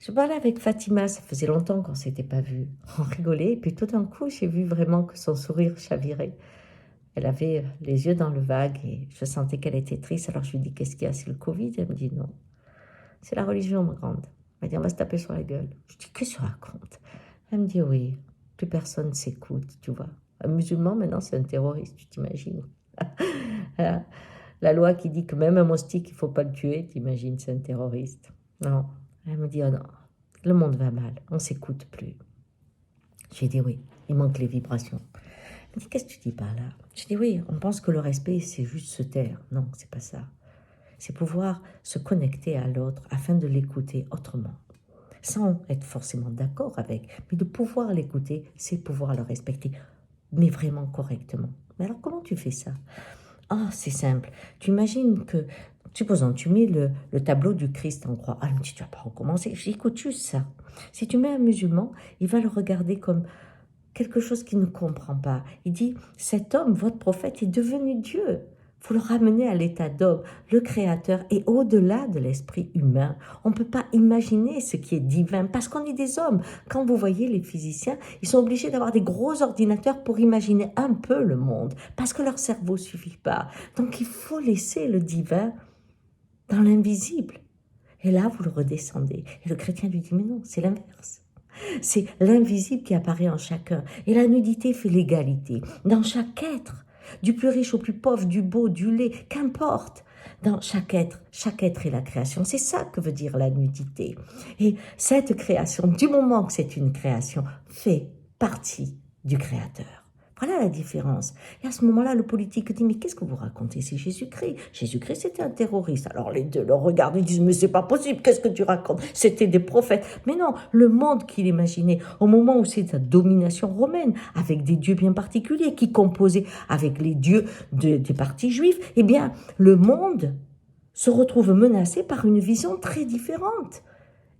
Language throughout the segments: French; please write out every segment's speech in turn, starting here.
Je parlais avec Fatima, ça faisait longtemps qu'on ne s'était pas vu. On rigolait, et puis tout d'un coup, j'ai vu vraiment que son sourire chavirait. Elle avait les yeux dans le vague et je sentais qu'elle était triste. Alors je lui dis, qu'est-ce qu'il y a, c'est le Covid? Elle me dit, non, c'est la religion, ma grande. Elle m'a dit, on va se taper sur la gueule. Je dis, qu'est-ce que tu racontes? Elle me dit, oui, plus personne s'écoute, tu vois. Un musulman, maintenant, c'est un terroriste, tu t'imagines. La loi qui dit que même un moustique, il ne faut pas le tuer, t'imagines, c'est un terroriste. Non. Elle me dit, oh non, le monde va mal, on ne s'écoute plus. J'ai dit, oui, il manque les vibrations. Elle me dit, qu'est-ce que tu dis par là? Je dis, oui, on pense que le respect, c'est juste se taire. Non, c'est pas ça. C'est pouvoir se connecter à l'autre afin de l'écouter autrement. Sans être forcément d'accord avec, mais de pouvoir l'écouter, c'est pouvoir le respecter, mais vraiment correctement. Mais alors, comment tu fais ça? Ah, c'est simple. Tu imagines que, supposons, tu mets le tableau du Christ en croix. Ah, elle me dit, tu vas pas recommencer. Je dis, écoute juste ça. Si tu mets un musulman, il va le regarder comme quelque chose qu'il ne comprend pas. Il dit, cet homme, votre prophète, est devenu Dieu. Il faut le ramener à l'état d'homme. Le Créateur est au-delà de l'esprit humain. On ne peut pas imaginer ce qui est divin parce qu'on est des hommes. Quand vous voyez les physiciens, ils sont obligés d'avoir des gros ordinateurs pour imaginer un peu le monde parce que leur cerveau ne suffit pas. Donc il faut laisser le divin dans l'invisible. Et là, vous le redescendez. Et le chrétien lui dit, mais non, c'est l'inverse. C'est l'invisible qui apparaît en chacun. Et la nudité fait l'égalité. Dans chaque être, du plus riche au plus pauvre, du beau, du laid, qu'importe. Dans chaque être est la création. C'est ça que veut dire la nudité. Et cette création, du moment que c'est une création, fait partie du Créateur. Voilà la différence. Et à ce moment-là, le politique dit, mais qu'est-ce que vous racontez? C'est Jésus-Christ. Jésus-Christ, c'était un terroriste. Alors les deux le regardent et disent, mais c'est pas possible, qu'est-ce que tu racontes? C'était des prophètes. Mais non, le monde qu'il imaginait, au moment où c'est sa domination romaine, avec des dieux bien particuliers, qui composaient avec les dieux des partis juifs, eh bien, le monde se retrouve menacé par une vision très différente.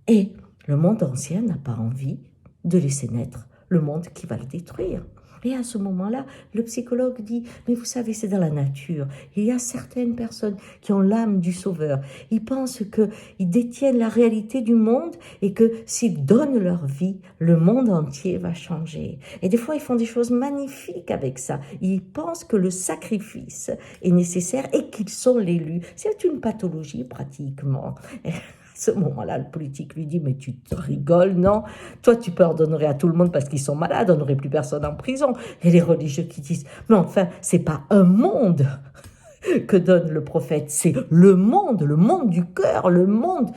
Et le monde ancien n'a pas envie de laisser naître le monde qui va le détruire. Et à ce moment-là, le psychologue dit, mais vous savez, c'est dans la nature. Il y a certaines personnes qui ont l'âme du sauveur. Ils pensent qu'ils détiennent la réalité du monde et que s'ils donnent leur vie, le monde entier va changer. Et des fois, ils font des choses magnifiques avec ça. Ils pensent que le sacrifice est nécessaire et qu'ils sont l'élu. C'est une pathologie pratiquement. À ce moment-là, le politique lui dit, mais tu te rigoles, non? Toi, tu pardonnerais à tout le monde parce qu'ils sont malades, on n'aurait plus personne en prison. Et les religieux qui disent, mais enfin, c'est pas un monde que donne le prophète, c'est le monde du cœur, le monde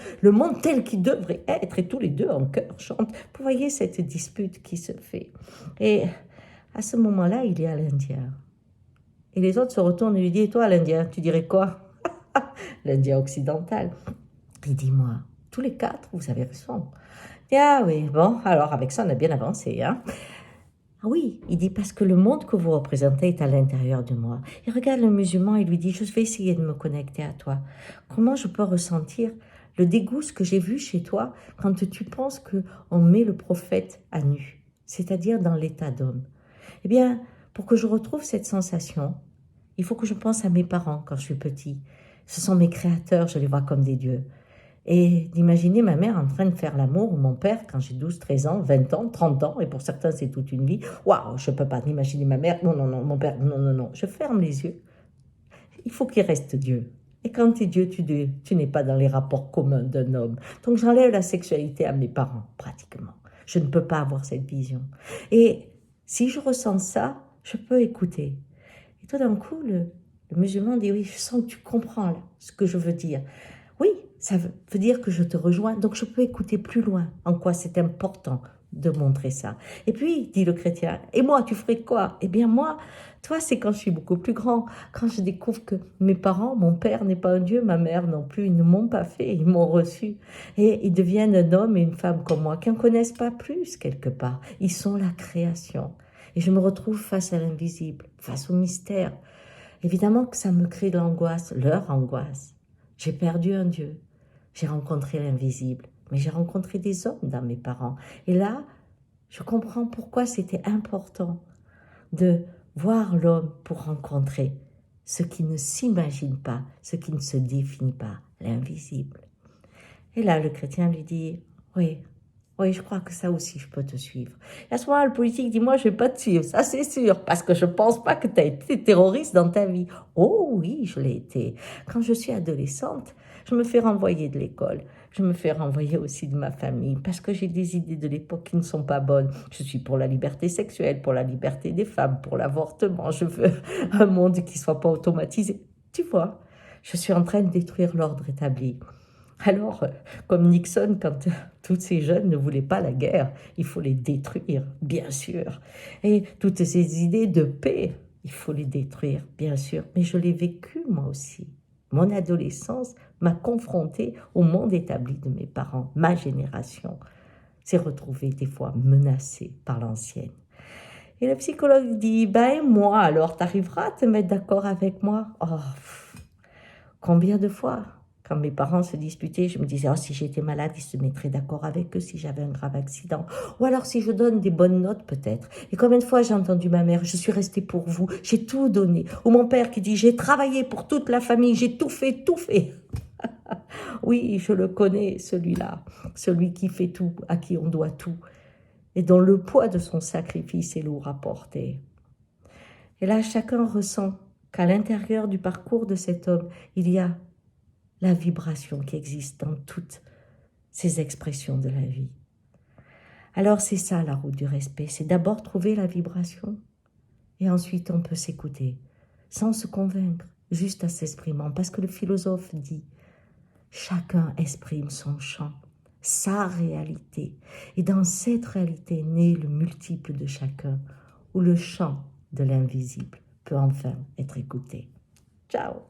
tel qu'il devrait être. Et tous les deux en cœur chantent. Vous voyez cette dispute qui se fait. Et à ce moment-là, il y a l'Indien. Et les autres se retournent et lui disent, et toi, l'Indien, tu dirais quoi? L'Indien occidental. Il dit, moi, tous les quatre, vous avez raison. Ah oui, bon, alors avec ça, on a bien avancé, hein. Ah oui, il dit, parce que le monde que vous représentez est à l'intérieur de moi. Il regarde le musulman et lui dit, je vais essayer de me connecter à toi. Comment je peux ressentir le dégoût que j'ai vu chez toi quand tu penses qu'on met le prophète à nu, c'est-à-dire dans l'état d'homme? Eh bien, pour que je retrouve cette sensation, il faut que je pense à mes parents quand je suis petit. Ce sont mes créateurs, je les vois comme des dieux. Et d'imaginer ma mère en train de faire l'amour, ou mon père quand j'ai 12, 13 ans, 20 ans, 30 ans, et pour certains c'est toute une vie. Waouh, je ne peux pas imaginer ma mère, non, non, non, mon père, non, non, non. Je ferme les yeux. Il faut qu'il reste Dieu. Et quand tu es Dieu, tu n'es pas dans les rapports communs d'un homme. Donc j'enlève la sexualité à mes parents, pratiquement. Je ne peux pas avoir cette vision. Et si je ressens ça, je peux écouter. Et tout d'un coup, le musulman dit, oui, je sens que tu comprends là, ce que je veux dire. Oui, ça veut dire que je te rejoins, donc je peux écouter plus loin en quoi c'est important de montrer ça. Et puis, dit le chrétien, et moi, tu ferais quoi? Eh bien, moi, toi, c'est quand je suis beaucoup plus grand, quand je découvre que mes parents, mon père n'est pas un Dieu, ma mère non plus, ils ne m'ont pas fait, ils m'ont reçu. Et ils deviennent un homme et une femme comme moi, qui n'en connaissent pas plus quelque part. Ils sont la création. Et je me retrouve face à l'invisible, face au mystère. Évidemment que ça me crée de l'angoisse, leur angoisse. J'ai perdu un Dieu, j'ai rencontré l'invisible, mais j'ai rencontré des hommes dans mes parents. Et là, je comprends pourquoi c'était important de voir l'homme pour rencontrer ce qui ne s'imagine pas, ce qui ne se définit pas, l'invisible. Et là, le chrétien lui dit, Oui, oui, je crois que ça aussi, je peux te suivre. Et à ce moment-là, le politique dit, moi, je vais pas te suivre, ça c'est sûr, parce que je pense pas que tu as été terroriste dans ta vie. Oh oui, je l'ai été. Quand je suis adolescente, je me fais renvoyer de l'école. Je me fais renvoyer aussi de ma famille parce que j'ai des idées de l'époque qui ne sont pas bonnes. Je suis pour la liberté sexuelle, pour la liberté des femmes, pour l'avortement. Je veux un monde qui soit pas automatisé. Tu vois, je suis en train de détruire l'ordre établi. Alors, comme Nixon, quand tous ces jeunes ne voulaient pas la guerre, il faut les détruire, bien sûr. Et toutes ces idées de paix, il faut les détruire, bien sûr. Mais je l'ai vécu moi aussi. Mon adolescence m'a confrontée au monde établi de mes parents. Ma génération s'est retrouvée des fois menacée par l'ancienne. Et le psychologue dit, ben moi alors, t'arriveras à te mettre d'accord avec moi? Oh, combien de fois, quand mes parents se disputaient, je me disais, oh, si j'étais malade, ils se mettraient d'accord avec eux si j'avais un grave accident. Ou alors si je donne des bonnes notes, peut-être. Et combien de fois j'ai entendu ma mère, je suis restée pour vous, j'ai tout donné. Ou mon père qui dit, j'ai travaillé pour toute la famille, j'ai tout fait, tout fait. Oui, je le connais, celui-là. Celui qui fait tout, à qui on doit tout. Et dont le poids de son sacrifice est lourd à porter. Et là, chacun ressent qu'à l'intérieur du parcours de cet homme, il y a la vibration qui existe dans toutes ces expressions de la vie. Alors c'est ça la route du respect, c'est d'abord trouver la vibration et ensuite on peut s'écouter sans se convaincre, juste en s'exprimant, parce que le philosophe dit chacun exprime son chant, sa réalité, et dans cette réalité naît le multiple de chacun, où le chant de l'invisible peut enfin être écouté. Ciao!